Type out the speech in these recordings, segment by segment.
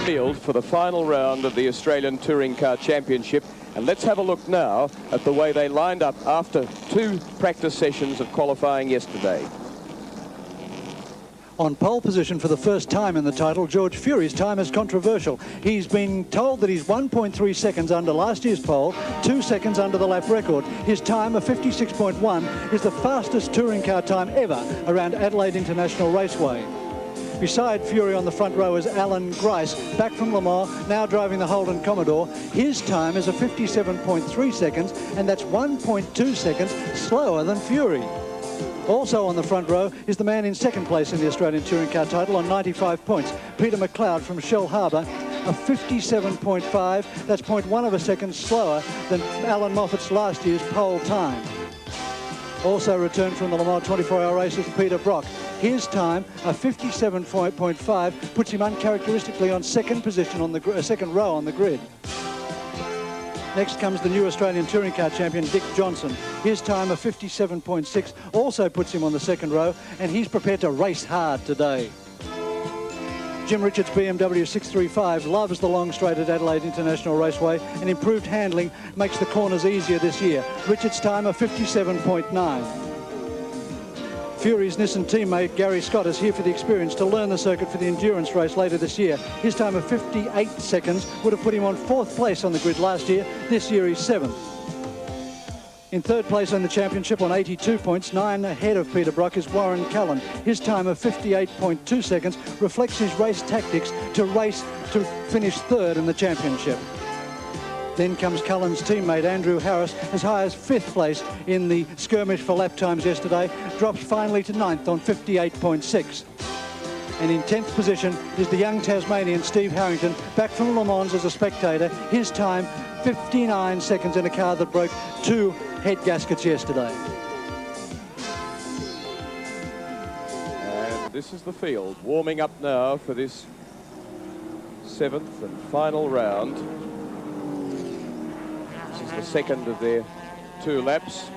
Field for the final round of the Australian Touring Car Championship, and let's have a look now at the way they lined up after 2 practice sessions of qualifying yesterday. On pole position for the first time in the title, George Fury's time is controversial. He's been told that he's 1.3 seconds under last year's pole, 2 seconds under the lap record. His time of 56.1 is the fastest touring car time ever around Adelaide International Raceway. Beside Fury on the front row is Alan Grice, back from Le Mans, now driving the Holden Commodore. His time is a 57.3 seconds, and that's 1.2 seconds slower than Fury. Also on the front row is the man in second place in the Australian Touring Car title on 95 points, Peter McLeod from Shell Harbour, a 57.5, that's 0.1 of a second slower than Alan Moffat's last year's pole time. Also returned from the Le Mans 24-hour race is Peter Brock. His time, a 57.5, puts him uncharacteristically on second position on the second row on the grid. Next comes the new Australian Touring Car champion, Dick Johnson. His time of 57.6 also puts him on the second row, and he's prepared to race hard today. Jim Richards' BMW 635 loves the long straight at Adelaide International Raceway, and improved handling makes the corners easier this year. Richards' time of 57.9. Fury's Nissan teammate Gary Scott is here for the experience to learn the circuit for the endurance race later this year. His time of 58 seconds would have put him on 4th place on the grid last year. This year he's 7th. In 3rd place on the championship on 82 points, 9 ahead of Peter Brock, is Warren Cullen. His time of 58.2 seconds reflects his race tactics to finish 3rd in the championship. Then comes Cullen's teammate Andrew Harris, as high as 5th place in the skirmish for lap times yesterday, drops finally to 9th on 58.6. And in 10th position is the young Tasmanian Steve Harrington, back from Le Mans as a spectator. His time, 59 seconds in a car that broke 2 head gaskets yesterday. And this is the field warming up now for this 7th and final round. This is the second of their 2 laps.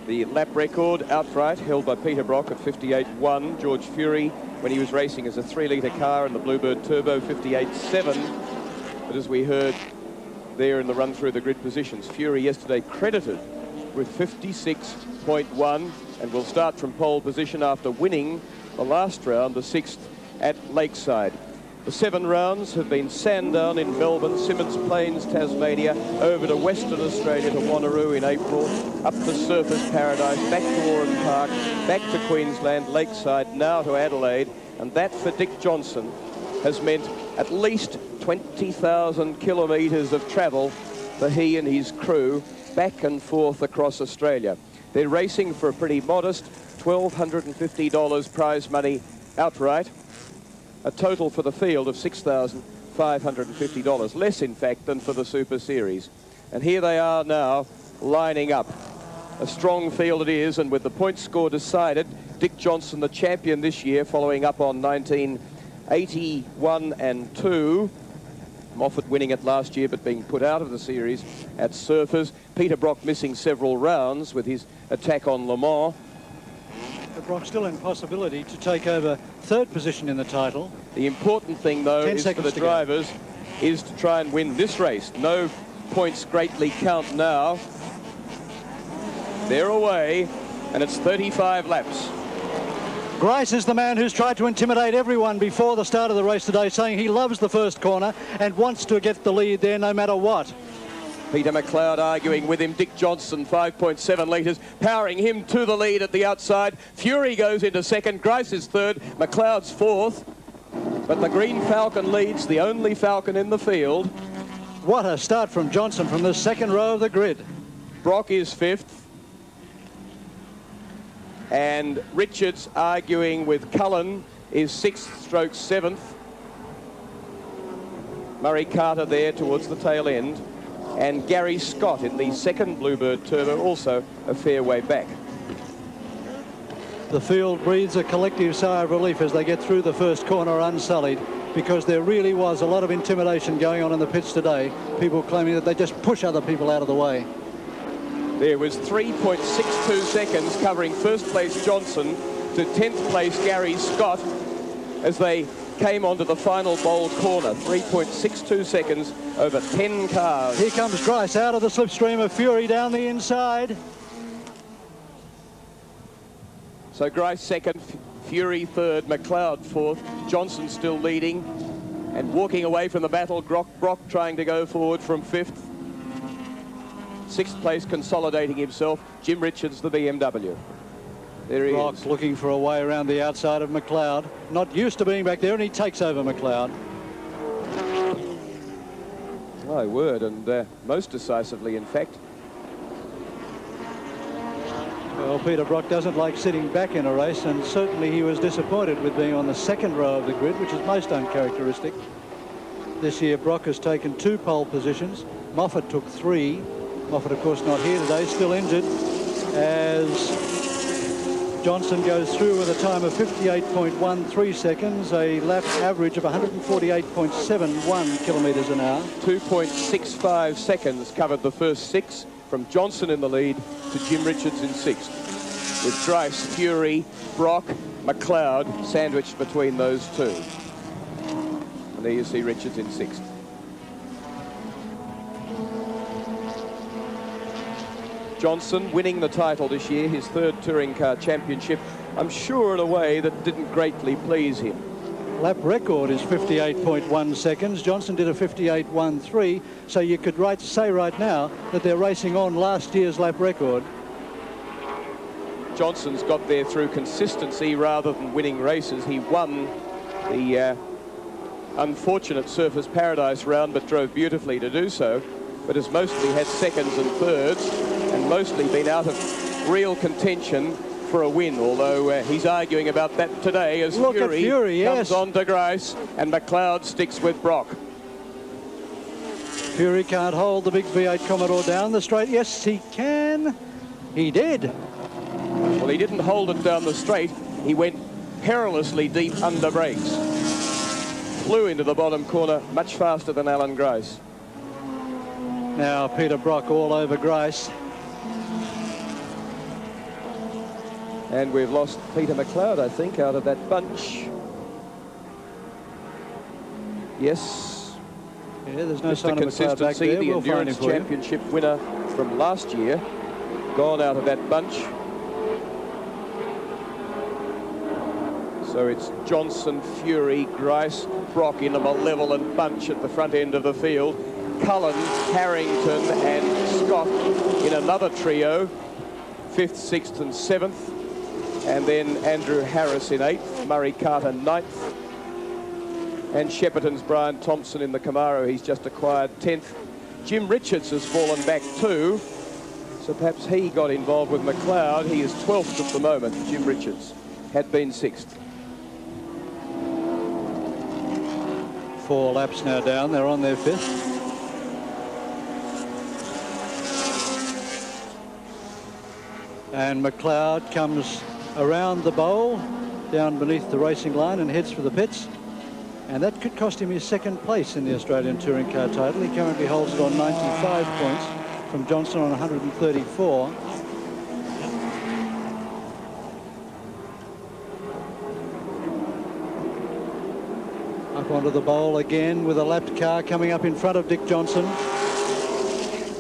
The lap record outright held by Peter Brock at 58.1. George Fury, when he was racing as a 3-litre car in the Bluebird Turbo, 58.7. But as we heard there in the run through the grid positions, Fury yesterday credited with 56.1 and will start from pole position after winning the last round, the 6th at Lakeside. The 7 rounds have been Sandown in Melbourne, Symonds Plains, Tasmania, over to Western Australia to Wanneroo in April, up to Surfers Paradise, back to Oran Park, back to Queensland, Lakeside, now to Adelaide. And that for Dick Johnson has meant at least 20,000 kilometres of travel for he and his crew back and forth across Australia. They're racing for a pretty modest $1,250 prize money outright. A total for the field of $6,550, less in fact than for the Super Series. And here they are now lining up. A strong field it is, and with the point score decided, Dick Johnson the champion this year, following up on 1981 and 2. Moffat winning it last year but being put out of the series at Surfers. Peter Brock missing several rounds with his attack on Le Mans. Brock still in possibility to take over 3rd position in the title. The important thing, though, is for the drivers is to try and win this race. No points greatly count now. They're away, and it's 35 laps. Grice is the man who's tried to intimidate everyone before the start of the race today, saying he loves the first corner and wants to get the lead there no matter what. Peter McLeod arguing with him. Dick Johnson, 5.7 litres, powering him to the lead at the outside. Fury goes into 2nd. Grice is 3rd. McLeod's 4th. But the Green Falcon leads, the only Falcon in the field. What a start from Johnson from the 2nd row of the grid. Brock is 5th. And Richards arguing with Cullen is 6th/7th. Murray Carter there towards the tail end. And Gary Scott in the 2nd Bluebird Turbo, also a fair way back. The field breathes a collective sigh of relief as they get through the first corner unsullied, because there really was a lot of intimidation going on in the pits today. People claiming that they just push other people out of the way. There was 3.62 seconds covering 1st place Johnson to 10th place Gary Scott as they came onto the final bowl corner. 3.62 seconds over 10 cars. Here comes Grice out of the slipstream of Fury down the inside. So Grice second, Fury third, McLeod fourth, Johnson still leading. And walking away from the battle, Brock trying to go forward from fifth. Sixth place, consolidating himself, Jim Richards, the BMW. There he Brock is. looking for a way around the outside of McLeod. Not used to being back there, and he takes over McLeod. My word, and most decisively, in fact. Well, Peter Brock doesn't like sitting back in a race, and certainly he was disappointed with being on the second row of the grid, which is most uncharacteristic. This year, Brock has taken 2 pole positions. Moffat took 3. Moffat, of course, not here today, still injured, as Johnson goes through with a time of 58.13 seconds, a lap average of 148.71 kilometres an hour. 2.65 seconds covered the first 6, from Johnson in the lead to Jim Richards in 6th. With Grice, Fury, Brock, McLeod sandwiched between those 2. And there you see Richards in 6th. Johnson winning the title this year, his 3rd touring car championship, I'm sure in a way that didn't greatly please him. Lap record is 58.1 seconds. Johnson did a 58.13, so you could say right now that they're racing on last year's lap record. Johnson's got there through consistency rather than winning races. He won the unfortunate Surfers Paradise round, but drove beautifully to do so, but has mostly had seconds and thirds, and mostly been out of real contention for a win, although he's arguing about that today as Fury comes on to Grice and McLeod sticks with Brock. Fury can't hold the big V8 Commodore down the straight. Yes, he can. He did. Well, he didn't hold it down the straight. He went perilously deep under brakes. Flew into the bottom corner much faster than Alan Grice. Now Peter Brock all over Grice. And we've lost Peter McLeod, I think, out of that bunch. Yes. Yeah, there's no Mr. sign of McLeod back there. The Endurance Championship winner from last year, gone out of that bunch. So it's Johnson, Fury, Grice, Brock in a malevolent bunch at the front end of the field. Cullen, Harrington and Scott in another trio, 5th, 6th and 7th. And then Andrew Harris in 8th, Murray Carter 9th. And Shepparton's Brian Thompson in the Camaro, he's just acquired 10th. Jim Richards has fallen back too, so perhaps he got involved with McLeod. He is 12th at the moment, Jim Richards. Had been 6th. 4 laps now down, they're on their 5th. And McLeod comes around the bowl, down beneath the racing line and heads for the pits. And that could cost him his 2nd place in the Australian Touring Car title. He currently holds it on 95 points from Johnson on 134. Up onto the bowl again with a lapped car coming up in front of Dick Johnson.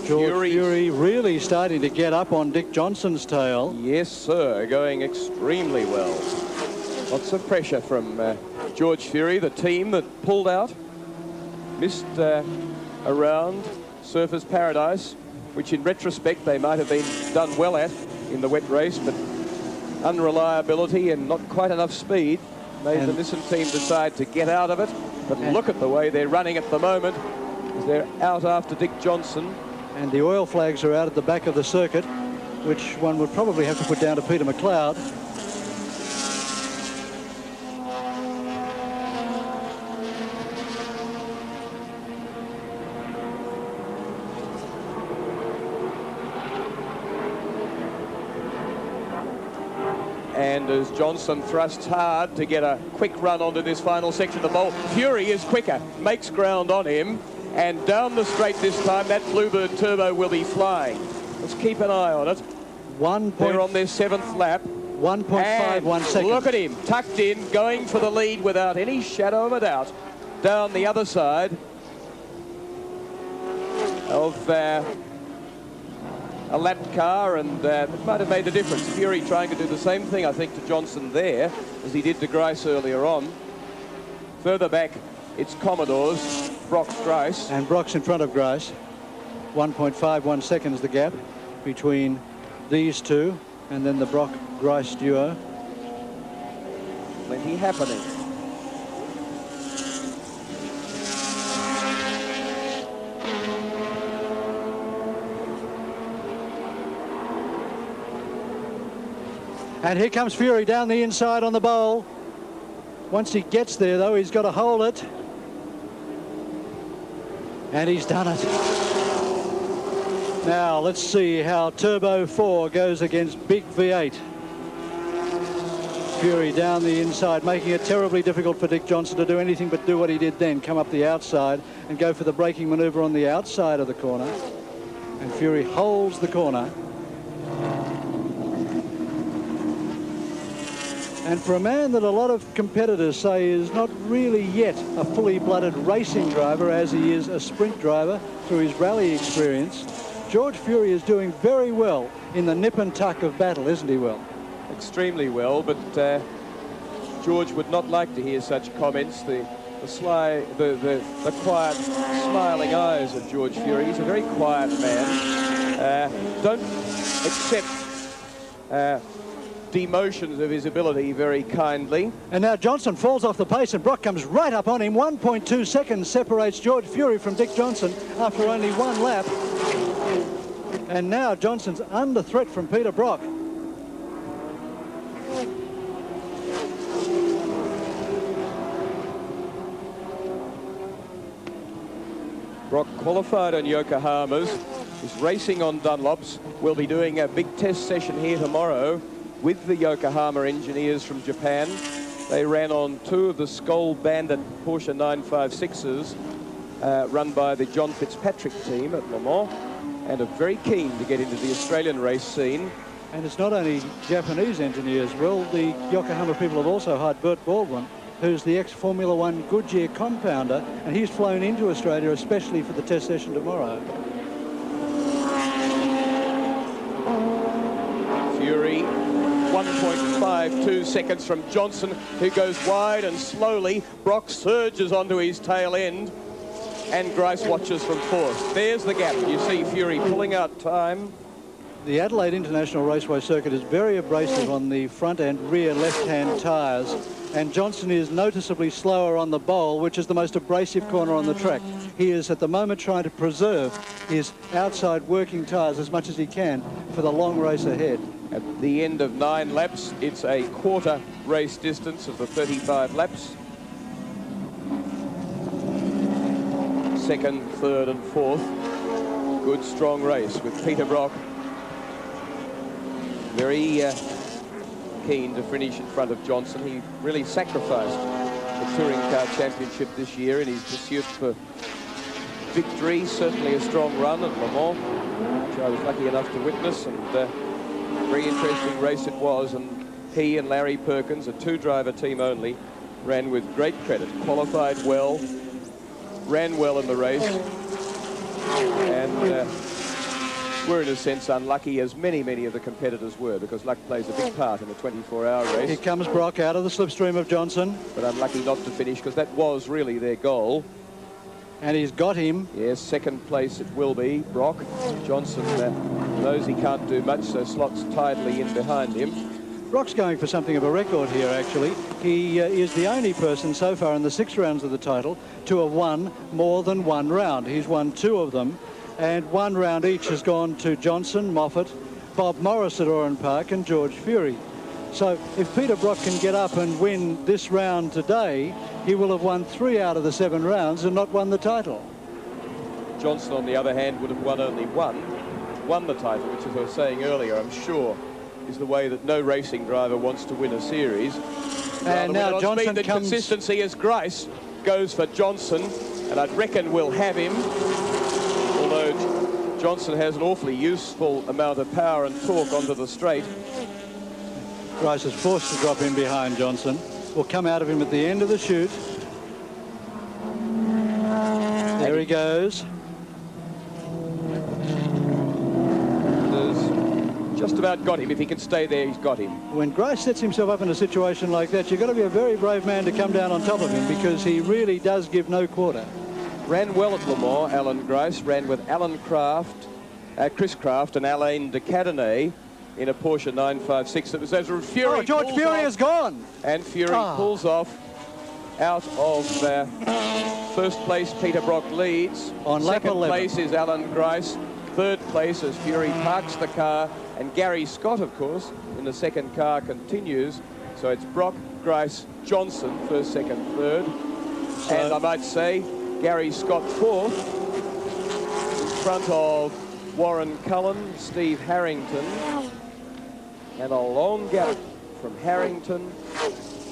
George Fury really starting to get up on Dick Johnson's tail. Yes, sir, going extremely well. Lots of pressure from George Fury, the team that pulled out, missed around Surfers Paradise, which in retrospect they might have been done well at in the wet race, but unreliability and not quite enough speed made the Nissan team decide to get out of it. But look at the way they're running at the moment, as they're out after Dick Johnson. And the oil flags are out at the back of the circuit, which one would probably have to put down to Peter McLeod. And as Johnson thrusts hard to get a quick run onto this final section of the bowl, Fury is quicker, makes ground on him, and down the straight this time, that Bluebird Turbo will be flying. Let's keep an eye on it. They're on their 7th lap. 1.51 seconds. Look at him, tucked in, going for the lead without any shadow of a doubt. Down the other side of a lapped car, and it might have made the difference. Fury trying to do the same thing, I think, to Johnson there, as he did to Grice earlier on. Further back, it's Commodores, Brock's Grice. And Brock's in front of Grice. 1.51 seconds the gap between these two, and then the Brock-Grice duo. Plenty happening. And here comes Fury down the inside on the bowl. Once he gets there, though, he's got to hold it. And he's done it. Now, let's see how Turbo 4 goes against Big V8. Fury down the inside, making it terribly difficult for Dick Johnson to do anything but do what he did then, come up the outside and go for the braking manoeuvre on the outside of the corner. And Fury holds the corner. And for a man that a lot of competitors say is not really yet a fully blooded racing driver, as he is a sprint driver through his rally experience, George Fury is doing very well in the nip and tuck of battle, isn't he, Will? Extremely well, but George would not like to hear such comments. The quiet, smiling eyes of George Fury. He's a very quiet man. Don't accept demotions of his ability very kindly. And now Johnson falls off the pace and Brock comes right up on him. 1.2 seconds separates George Fury from Dick Johnson after only one lap. And now Johnson's under threat from Peter Brock. Brock qualified on Yokohama's, is racing on Dunlops. We'll be doing a big test session here tomorrow with the Yokohama engineers from Japan. They ran on two of the Skoll Bandit Porsche 956s run by the John Fitzpatrick team at Le Mans, and are very keen to get into the Australian race scene. And it's not only Japanese engineers, Will. The Yokohama people have also hired Bert Baldwin, who's the ex-Formula One Goodyear compounder, and he's flown into Australia especially for the test session tomorrow. Fury, 1.52 seconds from Johnson, who goes wide and slowly. Brock surges onto his tail end, and Grice watches from fourth. There's the gap. You see Fury pulling out time. The Adelaide International Raceway circuit is very abrasive on the front and rear left-hand tyres, and Johnson is noticeably slower on the bowl, which is the most abrasive corner on the track. He is at the moment trying to preserve his outside working tyres as much as he can for the long race ahead. At the end of 9 laps, it's a quarter race distance of the 35 laps. Second, third and fourth. Good strong race with Peter Brock very keen to finish in front of Johnson. He really sacrificed the Touring Car Championship this year in his pursuit for victory. Certainly a strong run at Le Mans, which I was lucky enough to witness, and very interesting race it was. And he and Larry Perkins, a two-driver team only, ran with great credit, qualified well, ran well in the race, and were in a sense unlucky, as many of the competitors were, because luck plays a big part in a 24-hour race. Here comes Brock out of the slipstream of Johnson. But unlucky not to finish, because that was really their goal. And he's got him. Yes, second place it will be, Brock. Johnson knows he can't do much, so slots tidily in behind him. Brock's going for something of a record here, actually. He is the only person so far in the 6 rounds of the title to have won more than one round. He's won 2 of them, and 1 round each has gone to Johnson, Moffat, Bob Morris at Oran Park, and George Fury. So if Peter Brock can get up and win this round today, he will have won 3 out of the 7 rounds and not won the title. Johnson, on the other hand, would have won only won the title, which, as I was saying earlier, I'm sure is the way that no racing driver wants to win a series. And now Johnson comes... Consistency as Grice goes for Johnson, and I'd reckon we'll have him. Although Johnson has an awfully useful amount of power and torque onto the straight. Grice is forced to drop in behind Johnson. Will come out of him at the end of the chute. There he goes. Just about got him. If he can stay there, he's got him. When Grice sets himself up in a situation like that, you've got to be a very brave man to come down on top of him, because he really does give no quarter. Ran well at Le Mans, Alan Grice. Ran with Chris Craft and Alain de Cadenet in a Porsche 956. It was as Fury. Oh, George Fury is gone. And Fury pulls off out of first place. Peter Brock leads. On lap 11. Second place is Alan Grice. Third place as Fury parks the car. And Gary Scott, of course, in the second car continues. So it's Brock, Grice, Johnson, first, second, third. And I might say, Gary Scott fourth, in front of Warren Cullen, Steve Harrington, and a long gap from Harrington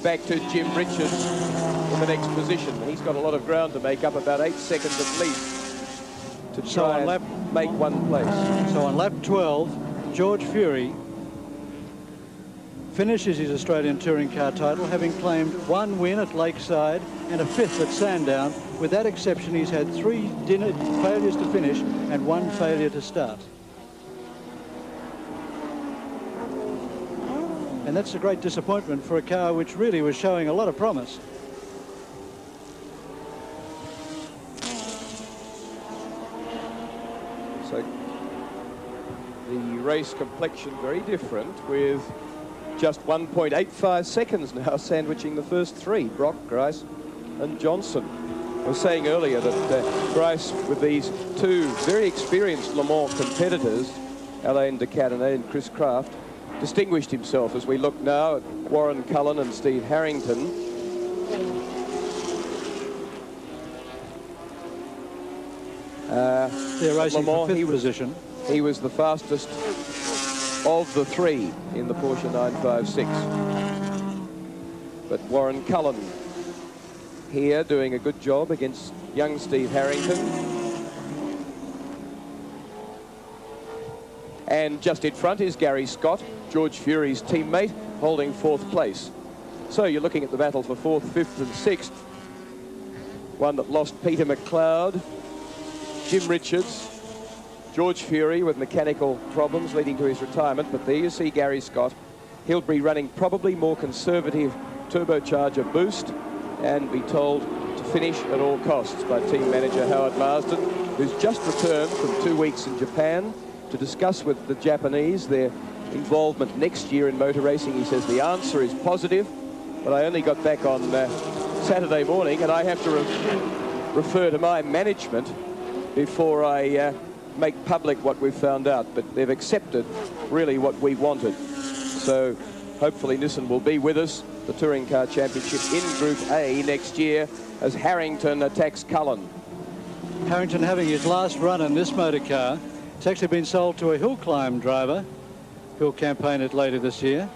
back to Jim Richards in the next position. He's got a lot of ground to make up, about 8 seconds at least, to try and make one place. So on lap 12, George Fury finishes his Australian Touring Car title, having claimed 1 win at Lakeside and a 5th at Sandown. With that exception, he's had 3 failures to finish and 1 failure to start. And that's a great disappointment for a car which really was showing a lot of promise. So the race complexion very different, with just 1.85 seconds now sandwiching the first 3, Brock, Grice and Johnson. I was saying earlier that Grice, with these 2 very experienced Le Mans competitors, Alain de Cadenet and Chris Craft, distinguished himself. As we look now at Warren Cullen and Steve Harrington. They're racing for 5th position. He was the fastest of the 3 in the Porsche 956. But Warren Cullen here doing a good job against young Steve Harrington. And just in front is Gary Scott, George Fury's teammate, holding 4th place. So you're looking at the battle for 4th, 5th and 6th. One that lost Peter McLeod, Jim Richards, George Fury with mechanical problems leading to his retirement. But there you see Gary Scott. He'll be running probably more conservative turbocharger boost and be told to finish at all costs by team manager Howard Marsden, who's just returned from 2 weeks in Japan to discuss with the Japanese their involvement next year in motor racing. He says the answer is positive, but I only got back on Saturday morning, and I have to refer to my management before I make public what we've found out. But they've accepted really what we wanted. So hopefully Nissan will be with us, the Touring Car Championship in Group A next year, as Harrington attacks Cullen. Harrington having his last run in this motor car. It's actually been sold to a hill climb driver who'll campaign it later this year.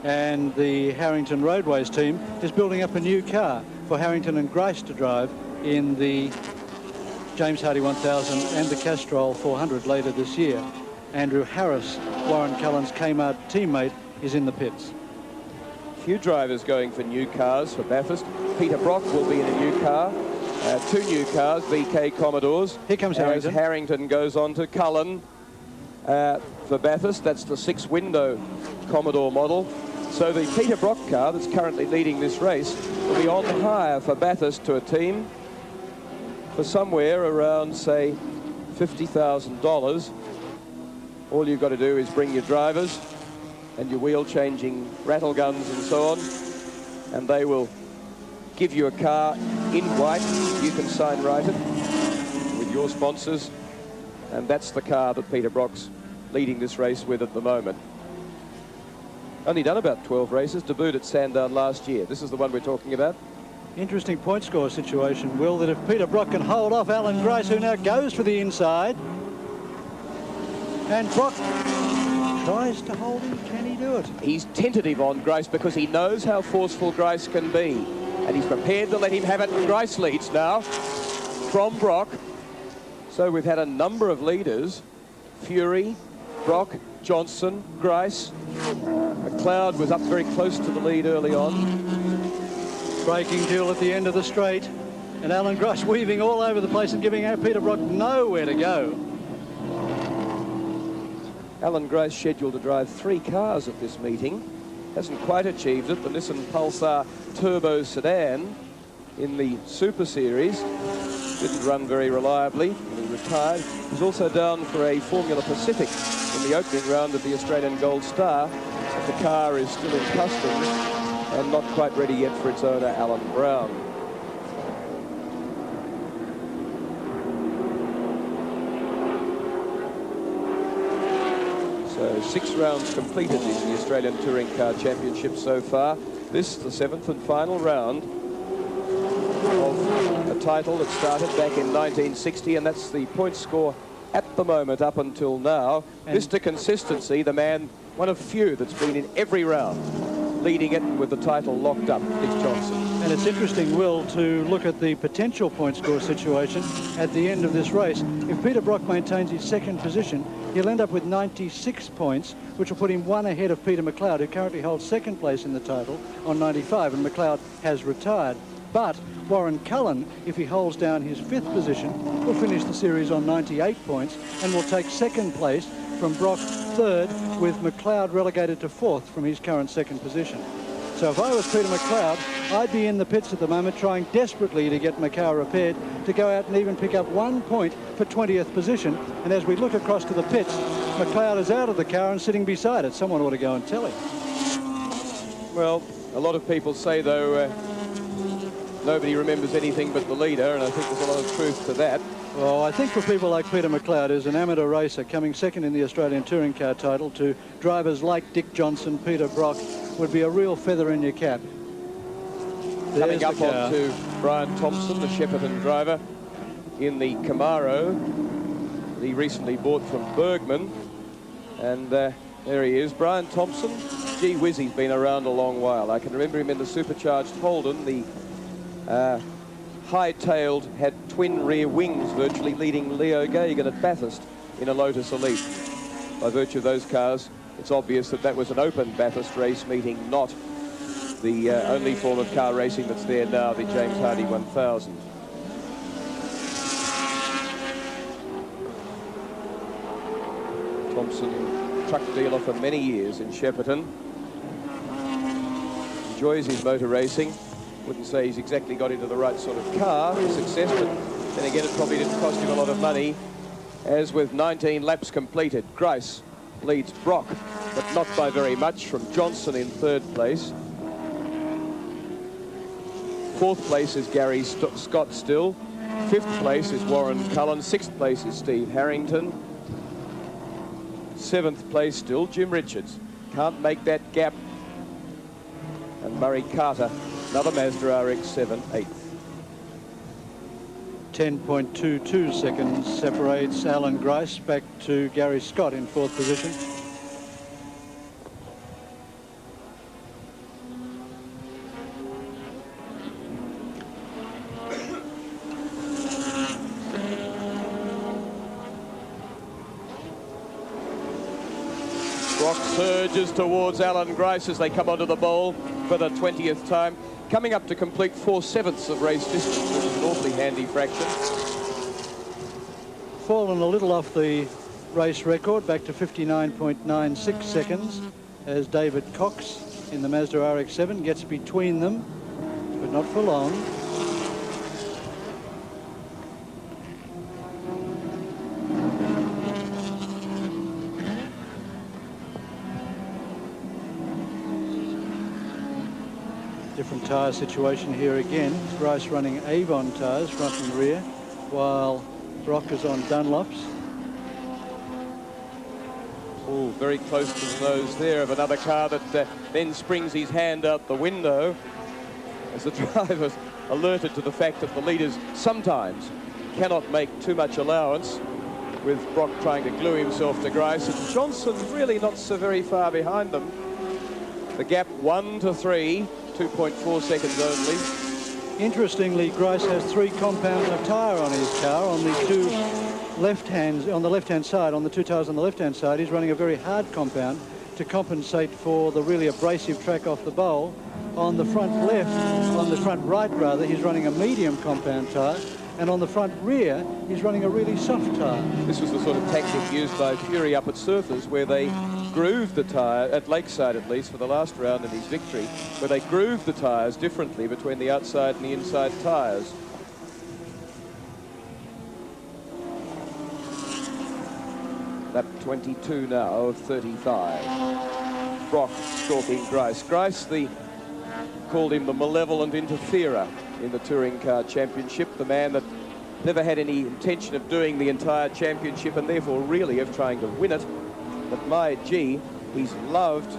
And the Harrington Roadways team is building up a new car for Harrington and Grice to drive in the James Hardy 1000 and the Castrol 400 later this year. Andrew Harris, Warren Cullen's Kmart teammate, is in the pits. Few drivers going for new cars for Bathurst. Peter Brock will be in a new car. 2 new cars, VK Commodores. Here comes Harrington. As Harrington goes on to Cullen for Bathurst. That's the 6-window Commodore model. So the Peter Brock car that's currently leading this race will be on hire for Bathurst to a team for somewhere around, say, $50,000. All you've got to do is bring your drivers and your wheel-changing rattle guns and so on, and they will give you a car in white. You can sign write it with your sponsors, and that's the car that Peter Brock's leading this race with at the moment. Only done about 12 races, debuted at Sandown last year. This is the one we're talking about. Interesting point score situation, Will, that if Peter Brock can hold off Alan Grice, who now goes for the inside, and Brock tries to hold him, can he do it? He's tentative on Grice because he knows how forceful Grice can be, and he's prepared to let him have it. Grice leads now from Brock. So we've had a number of leaders, Fury, Brock Johnson, Grice. McLeod was up very close to the lead early on. Braking duel at the end of the straight. And Alan Grice weaving all over the place and giving Peter Brock nowhere to go. Alan Grice scheduled to drive 3 cars at this meeting. Hasn't quite achieved it. The Nissan Pulsar Turbo Sedan in the Super Series didn't run very reliably and he retired. He was also down for a Formula Pacific in the opening round of the Australian Gold Star. But the car is still in customs and not quite ready yet for its owner, Alan Brown. So 6 rounds completed in the Australian Touring Car Championship so far. This is the 7th and final round of a title that started back in 1960, and that's the point score at the moment up until now. And Mr. Consistency, the man, one of few that's been in every round, leading it with the title locked up, Dick Johnson. And it's interesting, Will, to look at the potential point score situation at the end of this race. If Peter Brock maintains his second position, he'll end up with 96 points, which will put him 1 ahead of Peter McLeod, who currently holds second place in the title on 95, and McLeod has retired. But Warren Cullen, if he holds down his 5th position, will finish the series on 98 points and will take second place from Brock 3rd, with McLeod relegated to 4th from his current second position. So if I was Peter McLeod, I'd be in the pits at the moment trying desperately to get my car repaired to go out and even pick up 1 point for 20th position. And as we look across to the pits, McLeod is out of the car and sitting beside it. Someone ought to go and tell him. Well, a lot of people say, though, nobody remembers anything but the leader, and I think there's a lot of truth to that. Well, I think for people like Peter McLeod, as an amateur racer coming second in the Australian Touring Car title to drivers like Dick Johnson, Peter Brock, would be a real feather in your cap. Coming up on to Brian Thompson, the Shepparton driver, in the Camaro that he recently bought from Bergman. And there he is, Brian Thompson. Gee whiz, he's been around a long while. I can remember him in the supercharged Holden, the high-tailed, had twin rear wings virtually, leading Leo Gagan at Bathurst in a Lotus Elite. By virtue of those cars, it's obvious that that was an open Bathurst race meeting, not the only form of car racing that's there now, the James Hardy 1000. Thompson, truck dealer for many years in Shepparton. Enjoys his motor racing. Wouldn't say he's exactly got into the right sort of car for success, but then again, it probably didn't cost him a lot of money. As with 19 laps completed, Grice leads Brock, but not by very much, from Johnson in 3rd place. 4th place is Gary Scott still. 5th place is Warren Cullen. 6th place is Steve Harrington. 7th place still Jim Richards. Can't make that gap. And Murray Carter, another Mazda RX-7, 8th. 10.22 seconds separates Alan Grice back to Gary Scott in 4th position. Brock surges towards Alan Grice as they come onto the bowl for the 20th time. Coming up to complete 4/7 of race distance, which is an awfully handy fraction. Fallen a little off the race record, back to 59.96 seconds, as David Cox in the Mazda RX-7 gets between them, but not for long. Different tyre situation here again. Grice running Avon tyres, front and rear, while Brock is on Dunlops. Oh, very close to the nose there of another car that then springs his hand out the window as the driver's alerted to the fact that the leaders sometimes cannot make too much allowance, with Brock trying to glue himself to Grice, and Johnson really not so very far behind them. The gap 1 to 3, 2.4 seconds only. Interestingly, Grice has 3 compounds of tyre on his car on the 2 on the left-hand side, on the two tyres on the left-hand side, he's running a very hard compound to compensate for the really abrasive track off the bowl. On the front right rather, he's running a medium compound tyre, and on the front rear, he's running a really soft tyre. This was the sort of tactic used by Fury up at Surfers, where they grooved the tyre, at Lakeside at least, for the last round in his victory, where they grooved the tyres differently between the outside and the inside tyres. Lap 22 now of 35. Brock stalking Grice. Grice, called him the malevolent interferer in the Touring Car Championship, the man that never had any intention of doing the entire championship and therefore really of trying to win it. But my gee, he's loved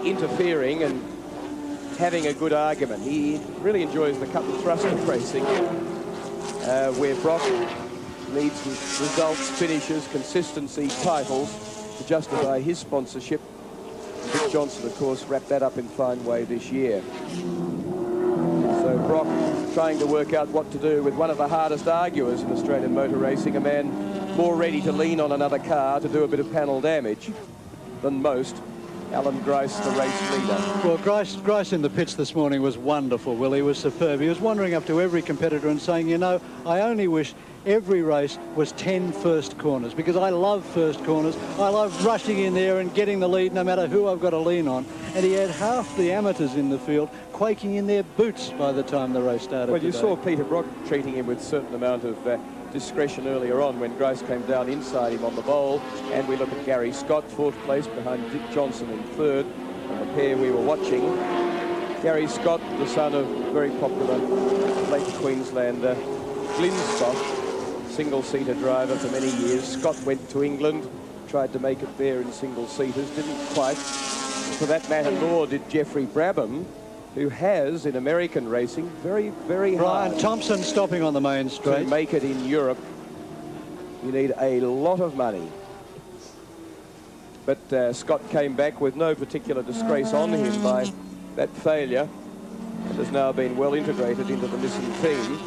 interfering and having a good argument. He really enjoys the cut and thrust of racing, where Brock needs results, finishes, consistency, titles to justify his sponsorship. Dick Johnson, of course, wrapped that up in fine way this year. So Brock trying to work out what to do with one of the hardest arguers in Australian motor racing, a man more ready to lean on another car to do a bit of panel damage than most. Alan Grice, the race leader. Well, Grice in the pits this morning was wonderful, Will. He was superb. He was wandering up to every competitor and saying, you know, I only wish every race was 10 first corners, because I love first corners. I love rushing in there and getting the lead no matter who I've got to lean on. And he had half the amateurs in the field quaking in their boots by the time the race started. Well, you today. saw Peter Brock treating him with a certain amount of discretion earlier on when Grice came down inside him on the bowl. And we look at Gary Scott, fourth place, behind Dick Johnson in third, and the pair we were watching. Gary Scott, the son of very popular late Queenslander Glyn Scott, single-seater driver for many years. Scott went to England, tried to make it there in single-seaters, didn't quite. For that matter, nor did Jeffrey Brabham, who has, in American racing, very, very hard. Brian Thompson stopping on the main straight. To make it in Europe, you need a lot of money. But Scott came back with no particular disgrace on him by that failure, and has now been well integrated into the Nissan team.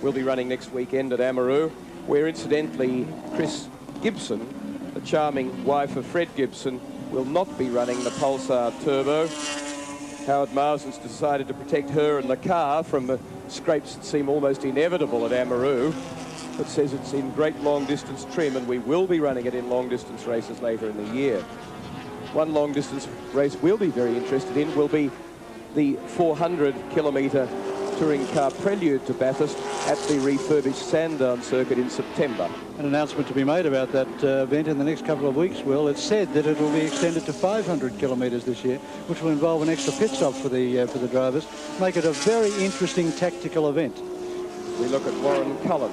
Will be running next weekend at Amaroo, where incidentally Chris Gibson, the charming wife of Fred Gibson, will not be running the Pulsar Turbo. Howard Marsden's decided to protect her and the car from the scrapes that seem almost inevitable at Amaroo, but says it's in great long-distance trim, and we will be running it in long-distance races later in the year. One long-distance race we'll be very interested in will be the 400-kilometre touring car prelude to Bathurst at the refurbished Sandown circuit in September. An announcement to be made about that event in the next couple of weeks, Will. It's said that it will be extended to 500 kilometres this year, which will involve an extra pit stop for the drivers, make it a very interesting tactical event. We look at Warren Cullen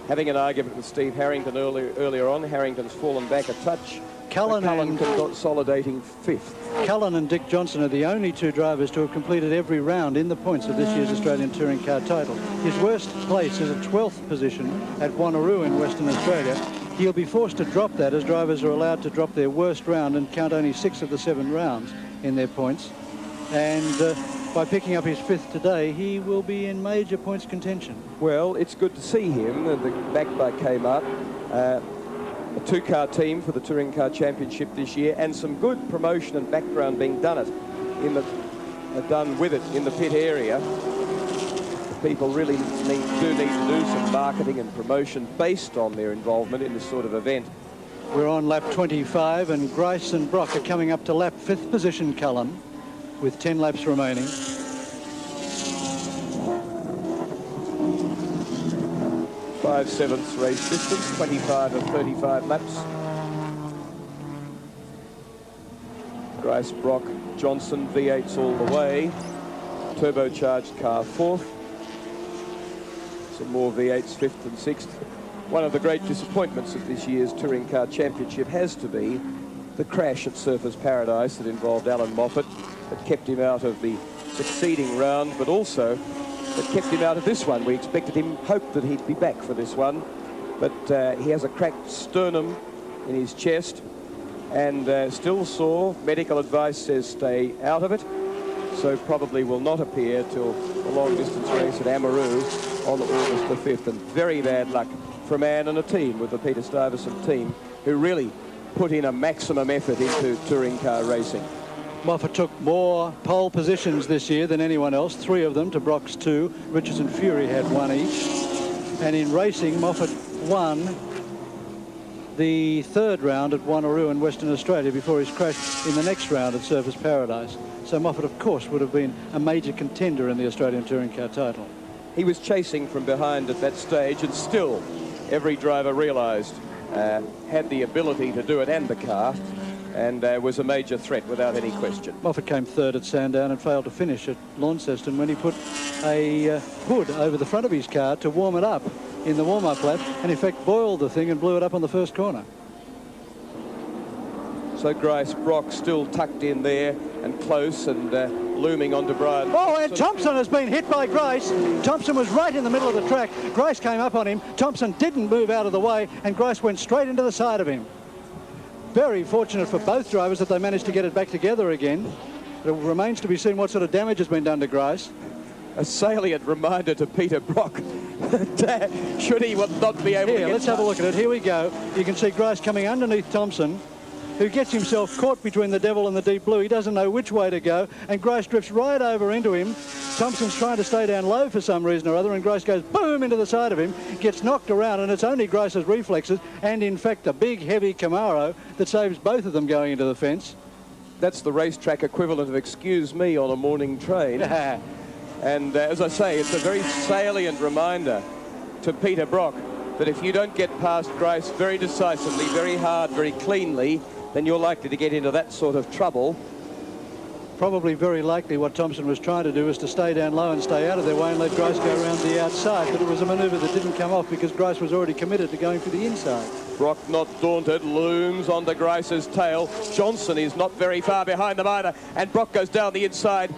having an argument with Steve Harrington earlier on. Harrington's fallen back a touch. Cullen consolidating fifth. Cullen and Dick Johnson are the only two drivers to have completed every round in the points of this year's Australian Touring Car title. His worst place is a 12th position at Wanneroo in Western Australia. He'll be forced to drop that, as drivers are allowed to drop their worst round and count only 6 of the 7 rounds in their points. And by picking up his 5th today, he will be in major points contention. Well, it's good to see him, backed by Kmart. A 2-car team for the Touring Car Championship this year, and some good promotion and background being done with it in the pit area. People really do need to do some marketing and promotion based on their involvement in this sort of event. We're on lap 25, and Grice and Brock are coming up to lap 5th position, Cullen, with 10 laps remaining. 5/7 race distance, 25 of 35 laps. Grice, Brock, Johnson, V8s all the way. Turbocharged car 4th. Some more V8s 5th and 6th. One of the great disappointments of this year's Touring Car Championship has to be the crash at Surfers Paradise that involved Alan Moffat, that kept him out of the succeeding round, but also that kept him out of this one. We hoped that he'd be back for this one, but he has a cracked sternum in his chest and still sore. Medical advice says stay out of it. so probably will not appear till the long distance race at Amaroo on August the 5th. And very bad luck for a man and a team with the Peter Stuyvesant team, who really put in a maximum effort into touring car racing. Moffat took more pole positions this year than anyone else, 3 of them to Brock's 2. Richards and Fury had 1 each. And in racing, Moffat won the 3rd round at Wanneroo in Western Australia before his crash in the next round at Surfers Paradise. So Moffat, of course, would have been a major contender in the Australian touring car title. He was chasing from behind at that stage, and still every driver realised had the ability to do it and the car, and was a major threat without any question. Moffat came 3rd at Sandown and failed to finish at Launceston when he put a hood over the front of his car to warm it up in the warm-up lap, and in fact boiled the thing and blew it up on the first corner. So Grice, Brock still tucked in there and close and looming onto Brian. Oh, and Thompson has been hit by Grice. Thompson was right in the middle of the track. Grice came up on him. Thompson didn't move out of the way, and Grice went straight into the side of him. Very fortunate for both drivers that they managed to get it back together again. It remains to be seen what sort of damage has been done to Grice. A salient reminder to Peter Brock that should he not be able to get... Let's have a look at it. Here we go. You can see Grice coming underneath Thompson, who gets himself caught between the devil and the deep blue. He doesn't know which way to go, and Grice drifts right over into him. Thompson's trying to stay down low for some reason or other, and Grice goes boom into the side of him, gets knocked around, and it's only Grice's reflexes and, in fact, a big, heavy Camaro that saves both of them going into the fence. That's the racetrack equivalent of excuse me on a morning train. And as I say, it's a very salient reminder to Peter Brock that if you don't get past Grice very decisively, very hard, very cleanly, then you're likely to get into that sort of trouble. Probably very likely what Thompson was trying to do was to stay down low and stay out of their way and let Grice go around the outside, but it was a manoeuvre that didn't come off because Grice was already committed to going for the inside. Brock, not daunted, looms onto Grice's tail. Johnson is not very far behind them either, and Brock goes down the inside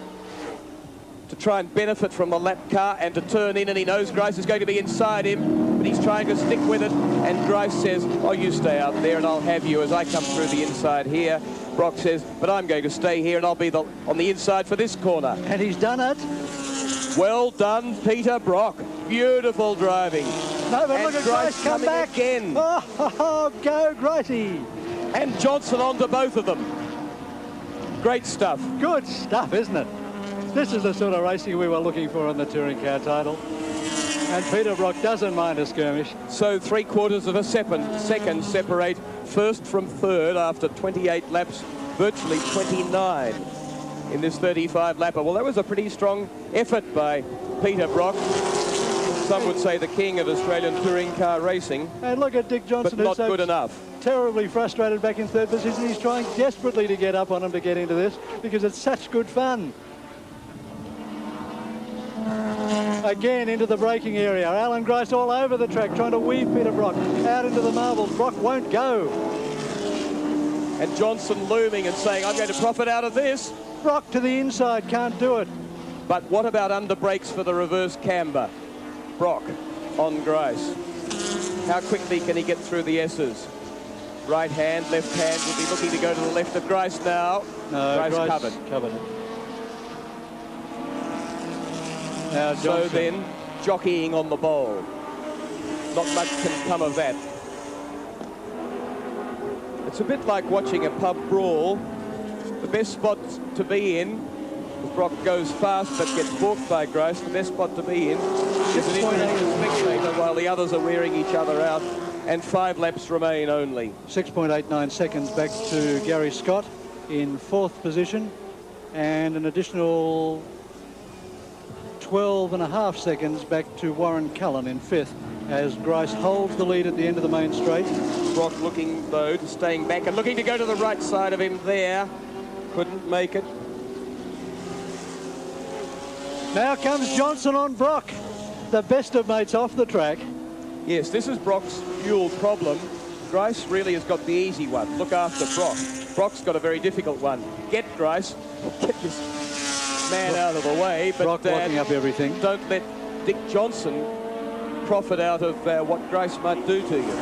to try and benefit from the lap car and to turn in, and he knows Grice is going to be inside him, but he's trying to stick with it, and Grice says, oh, you stay out there and I'll have you as I come through the inside here. Brock says, but I'm going to stay here and I'll be on the inside for this corner. And he's done it. Well done, Peter Brock. Beautiful driving. No, but look at Grice come back again. Oh, go Gricey. And Johnson onto both of them. Great stuff. Good stuff, isn't it? This is the sort of racing we were looking for on the touring car title. And Peter Brock doesn't mind a skirmish. So 3/4 of a second separate first from third after 28 laps, virtually 29 in this 35 lapper. Well, that was a pretty strong effort by Peter Brock. Some would say the king of Australian touring car racing. And look at Dick Johnson, but not good enough. Terribly frustrated back in 3rd position. He's trying desperately to get up on him to get into this because it's such good fun. Again into the braking area. Alan Grice all over the track trying to weave Peter Brock out into the marbles. Brock won't go. And Johnson looming and saying, I'm going to profit out of this. Brock to the inside, can't do it. But what about under brakes for the reverse camber? Brock on Grice. How quickly can he get through the S's? Right hand, left hand will be looking to go to the left of Grice now. No, Grice covered it. Now so then, jockeying on the bowl. Not much can come of that. It's a bit like watching a pub brawl. The best spot to be in, if Brock goes fast but gets balked by Grice, the best spot to be in is an interesting spectator while the others are wearing each other out, and 5 laps remain only. 6.89 seconds back to Gary Scott in 4th position, and an additional 12.5 seconds back to Warren Cullen in 5th as Grice holds the lead at the end of the main straight. Brock looking, though, to staying back and looking to go to the right side of him there. Couldn't make it. Now comes Johnson on Brock. The best of mates off the track. Yes, this is Brock's fuel problem. Grice really has got the easy one. Look after Brock. Brock's got a very difficult one. Get Grice. Get this man out of the way. But Brock blocking up everything. Don't let Dick Johnson profit out of what Grice might do to you.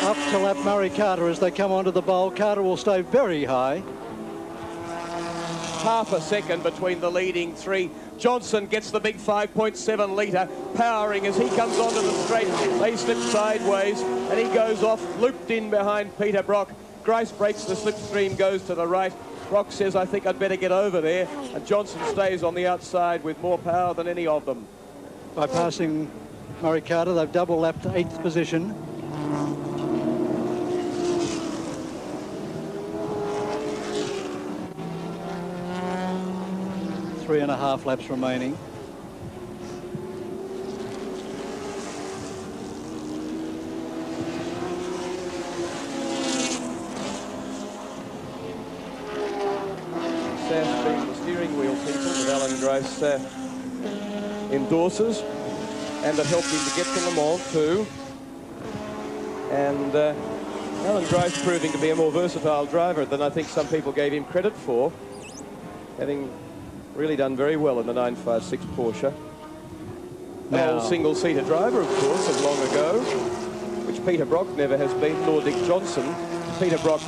Up to lap Murray Carter as they come onto the bowl. Carter will stay very high. half a second between the leading three. Johnson gets the big 5.7 litre, powering as he comes onto the straight. They slip sideways, and he goes off, looped in behind Peter Brock. Grice breaks the slipstream, goes to the right. Brock says, I think I'd better get over there, and Johnson stays on the outside with more power than any of them. By passing Murray Carter, they've double lapped 8th position. Three and a half laps remaining. Seth being the steering wheel people that Alan Grice endorses, and that helped him to get to Le Mans too. And Alan Grice proving to be a more versatile driver than I think some people gave him credit for, having really done very well in the 956 Porsche. An old single-seater driver, of course, of long ago, which Peter Brock never has been, nor Dick Johnson. Peter Brock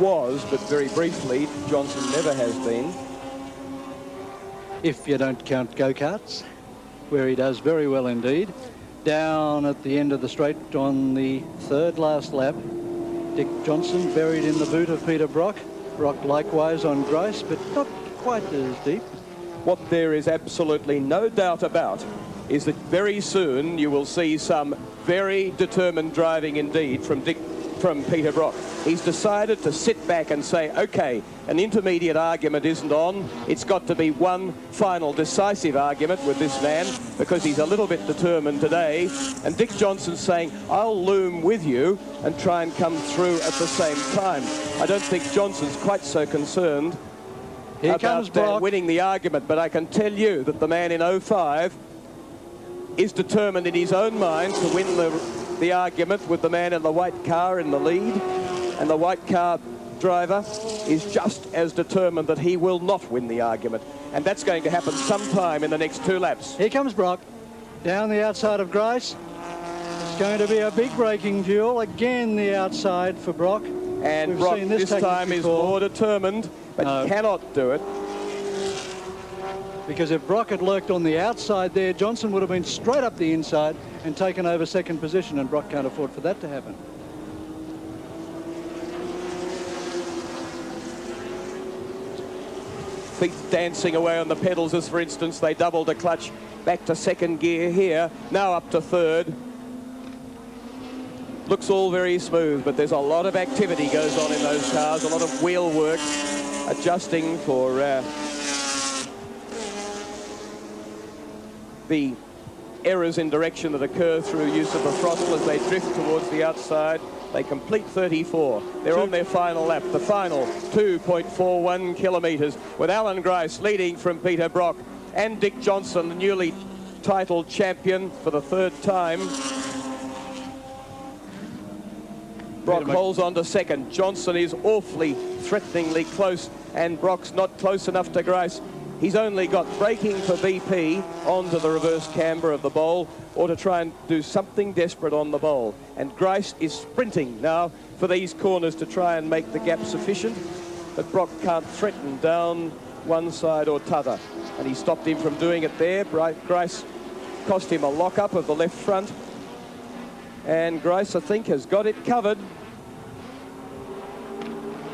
was, but very briefly. Johnson never has been. If you don't count go-karts, where he does very well indeed. Down at the end of the straight on the third last lap, Dick Johnson buried in the boot of Peter Brock. Brock likewise on Grice, but not quite as deep. What there is absolutely no doubt about is that very soon you will see some very determined driving indeed from Peter Brock. He's decided to sit back and say, okay, an intermediate argument isn't on. It's got to be one final decisive argument with this man, because he's a little bit determined today. And Dick Johnson's saying, I'll loom with you and try and come through at the same time. I don't think Johnson's quite so concerned about winning the argument, but I can tell you that the man in 05 is determined in his own mind to win the argument with the man in the white car in the lead, and the white car driver is just as determined that he will not win the argument, and that's going to happen sometime in the next 2 laps. Here comes Brock down the outside of Grice. It's going to be a big braking duel. Again, the outside for Brock. And Brock this time is more determined, but cannot do it. Because if Brock had lurked on the outside there, Johnson would have been straight up the inside and taken over second position, and Brock can't afford for that to happen. Feet dancing away on the pedals as, for instance, they doubled a clutch back to second gear here, now up to third. Looks all very smooth, but there's a lot of activity goes on in those cars, a lot of wheel work, adjusting for the errors in direction that occur through use of the throttle as they drift towards the outside. They complete 34. They're on their final lap, the final 2.41 kilometres, with Alan Grice leading from Peter Brock and Dick Johnson, the newly titled champion for the 3rd time. Brock holds on to second. Johnson is awfully threateningly close, and Brock's not close enough to Grice. He's only got braking for BP onto the reverse camber of the bowl, or to try and do something desperate on the bowl. And Grice is sprinting now for these corners to try and make the gap sufficient, but Brock can't threaten down one side or t'other. And he stopped him from doing it there. Grice cost him a lock-up of the left front. And Grice, I think, has got it covered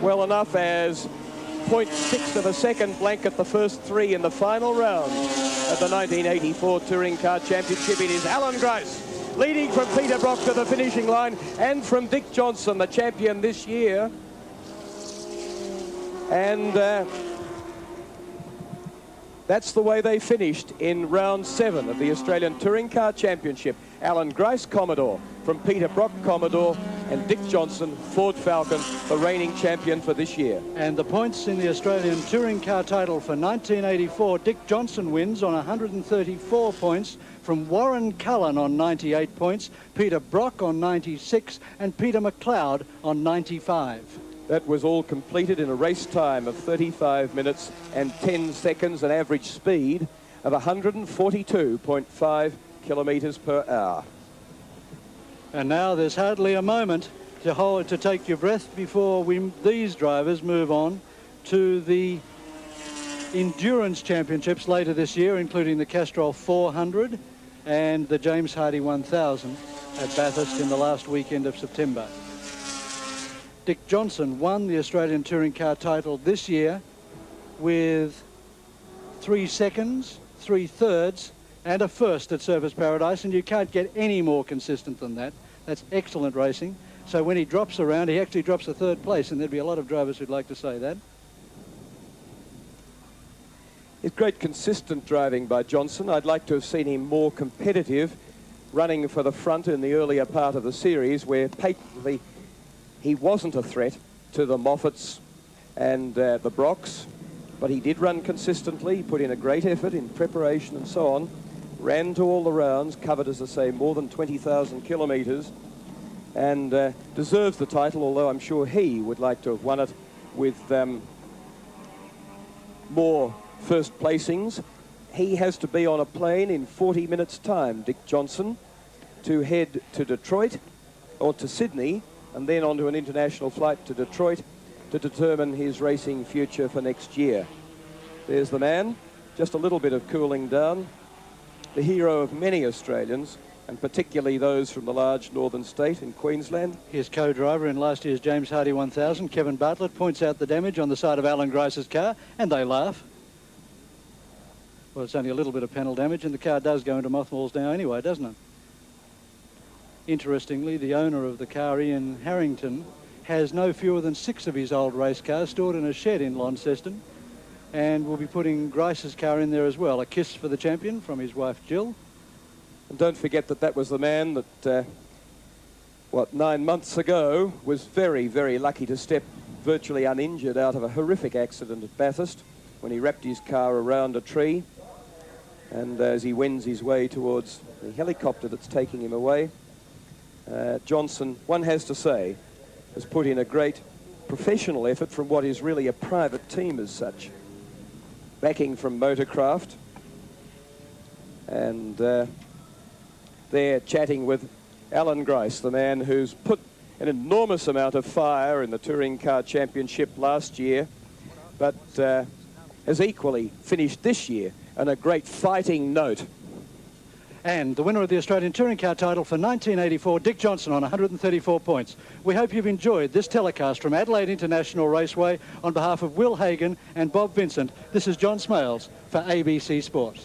well enough, as 0.6 of a second blanket the first 3 in the final round of the 1984 Touring Car Championship. It is Alan Grice leading from Peter Brock to the finishing line, and from Dick Johnson, the champion this year. And that's the way they finished in round 7 of the Australian Touring Car Championship. Alan Grice, Commodore, from Peter Brock, Commodore, and Dick Johnson, Ford Falcon, the reigning champion for this year. And the points in the Australian Touring Car title for 1984, Dick Johnson wins on 134 points, from Warren Cullen on 98 points, Peter Brock on 96, and Peter McLeod on 95. That was all completed in a race time of 35 minutes and 10 seconds, an average speed of 142.5 kilometres per hour. And now there's hardly a moment to take your breath before these drivers move on to the endurance championships later this year, including the Castrol 400 and the James Hardie 1000 at Bathurst in the last weekend of September. Dick Johnson won the Australian Touring Car title this year with 3 seconds, 3 thirds and a first at Surfers Paradise, and you can't get any more consistent than that. That's excellent racing. So when he drops around, he actually drops a 3rd place, and there'd be a lot of drivers who'd like to say that. It's great consistent driving by Johnson. I'd like to have seen him more competitive, running for the front in the earlier part of the series, where patently he wasn't a threat to the Moffats and the Brocks, but he did run consistently, put in a great effort in preparation and so on, ran to all the rounds, covered, as I say, more than 20,000 kilometres, and deserves the title, although I'm sure he would like to have won it with more first placings. He has to be on a plane in 40 minutes' time, Dick Johnson, to head to Detroit or to Sydney, and then onto an international flight to Detroit to determine his racing future for next year. There's the man, just a little bit of cooling down, the hero of many Australians, and particularly those from the large northern state in Queensland. His co-driver in last year's James Hardie 1000, Kevin Bartlett, points out the damage on the side of Alan Grice's car, and they laugh. Well, it's only a little bit of panel damage, and the car does go into mothballs now anyway, doesn't it? Interestingly, the owner of the car, Ian Harrington, has no fewer than 6 of his old race cars stored in a shed in Launceston, and will be putting Grice's car in there as well. A kiss for the champion from his wife, Jill. And don't forget that that was the man that, 9 months ago, was very, very lucky to step virtually uninjured out of a horrific accident at Bathurst when he wrapped his car around a tree. And as he wends his way towards the helicopter that's taking him away, Johnson, one has to say, has put in a great professional effort from what is really a private team as such. Backing from Motorcraft. And they're chatting with Alan Grice, the man who's put an enormous amount of fire in the Touring Car Championship last year, but has equally finished this year on a great fighting note. And the winner of the Australian Touring Car title for 1984, Dick Johnson, on 134 points. We hope you've enjoyed this telecast from Adelaide International Raceway. On behalf of Will Hagan and Bob Vincent, this is John Smales for ABC Sport.